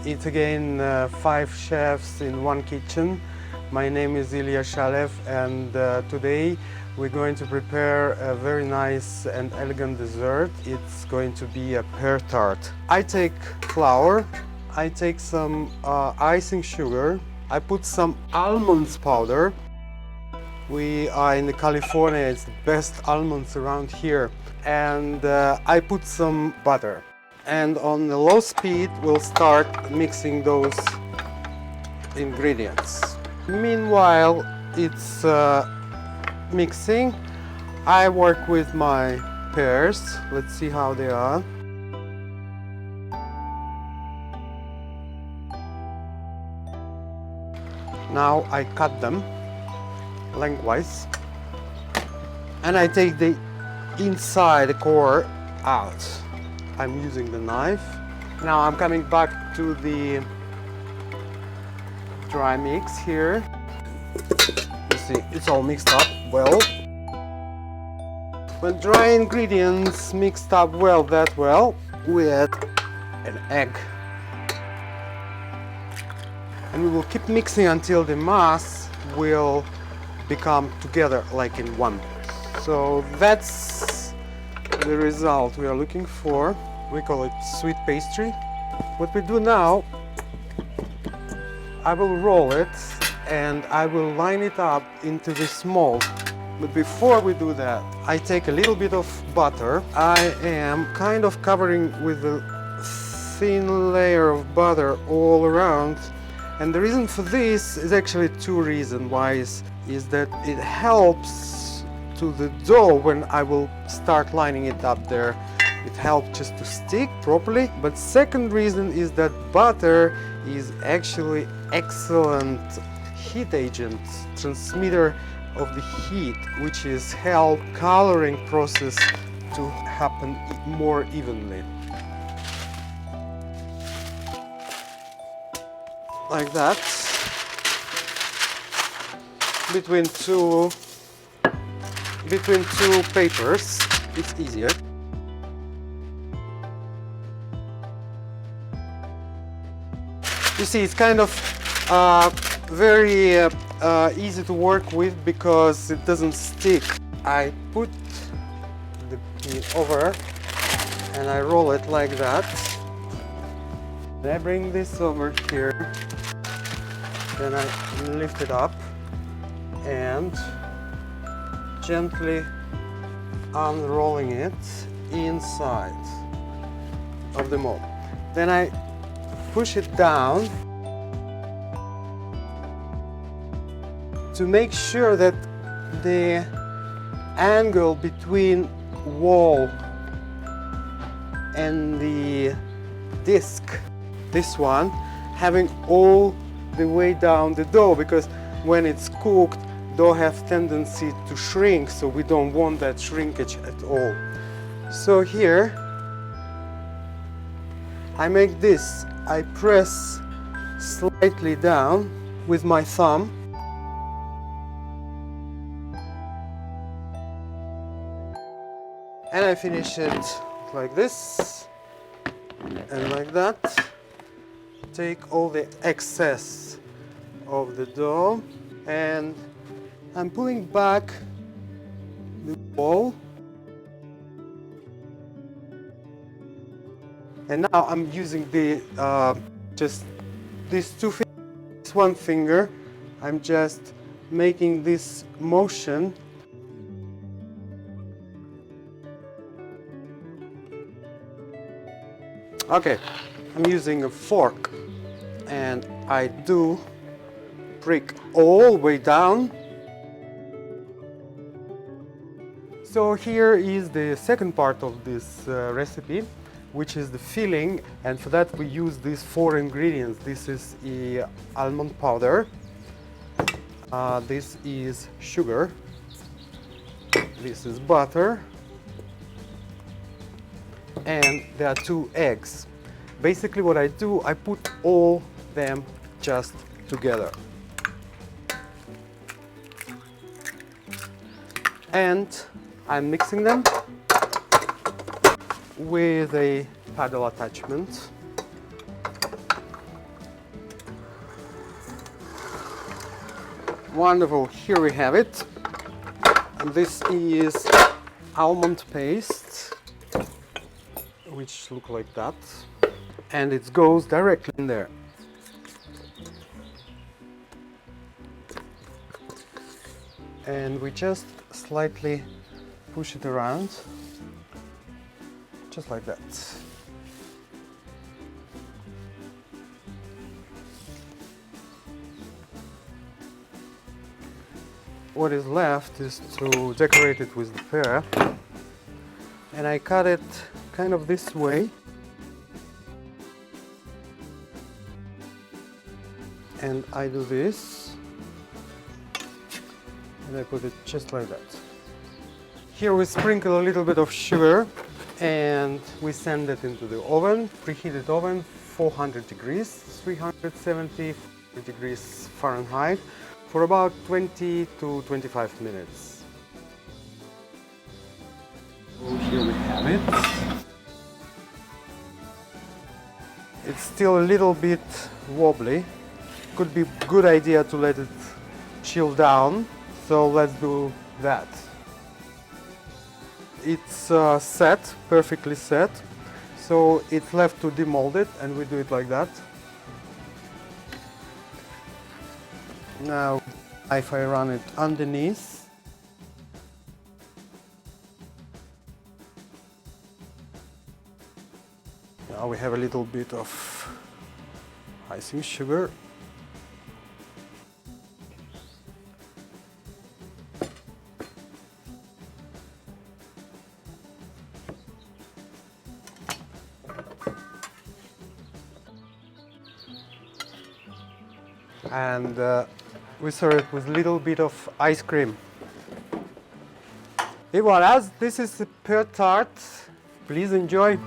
It's again 5 chefs in one kitchen. My name is Ilya and today we're going to prepare a very nice and elegant dessert. It's going to be a pear tart. I take flour, I take some icing sugar, I put some almonds powder. We are in California, it's the best almonds around here. And I put some butter. And on the low speed, we'll start mixing those ingredients. Meanwhile, it's mixing. I work with my pears. Let's see how they are. Now I cut them lengthwise. And I take the inside, the core, out. I'm using the knife. Now I'm coming back to the dry mix here. You see, it's all mixed up well. When dry ingredients mixed up that well, we add an egg. And we will keep mixing until the mass will become together like in one. So that's the result we are looking for. We call it sweet pastry. What we do now, I will roll it and I will line it up into this mold. But before we do that, I take a little bit of butter. I am kind of covering with a thin layer of butter all around. And the reason for this is actually two reasons. Why is that it helps to the dough when I will start lining it up there. It helps just to stick properly. But second reason is that butter is actually excellent heat agent, transmitter of the heat, which is help coloring process to happen more evenly. Like that. Between two papers, it's easier. You see, it's kind of very easy to work with because it doesn't stick. I put the meat over and I roll it like that. Then I bring this over here. Then I lift it up and gently unrolling it inside of the mold. Then I push it down to make sure that the angle between wall and the disc, this one, having all the way down the dough, because when it's cooked, dough have tendency to shrink, so we don't want that shrinkage at all. So here I make this. I press slightly down with my thumb. And I finish it like this and like that. Take all the excess of the dough and I'm pulling back the ball. And now I'm using the just these two fingers, this one finger. I'm just making this motion. Okay, I'm using a fork and I do prick all the way down. So here is the second part of this recipe, which is the filling, and for that we use these 4 ingredients. This is almond powder, this is sugar, this is butter, and there are 2 eggs. Basically what I do, I put all them just together. And I'm mixing them with a paddle attachment. Wonderful, here we have it. And this is almond paste, which look like that. And it goes directly in there. And we just slightly push it around, just like that. What is left is to decorate it with the pear, and I cut it kind of this way, and I do this, and I put it just like that. Here we sprinkle a little bit of sugar and we send it into the oven, preheated oven, 400 degrees, 370 degrees Fahrenheit, for about 20 to 25 minutes. So here we have it. It's still a little bit wobbly. Could be a good idea to let it chill down, so let's do that. It's set, perfectly set, so it's left to demold it, and we do it like that. Now, if I run it underneath, now we have a little bit of icing sugar. And we serve it with a little bit of ice cream. Et voilà, this is the Pear Tart. Please enjoy.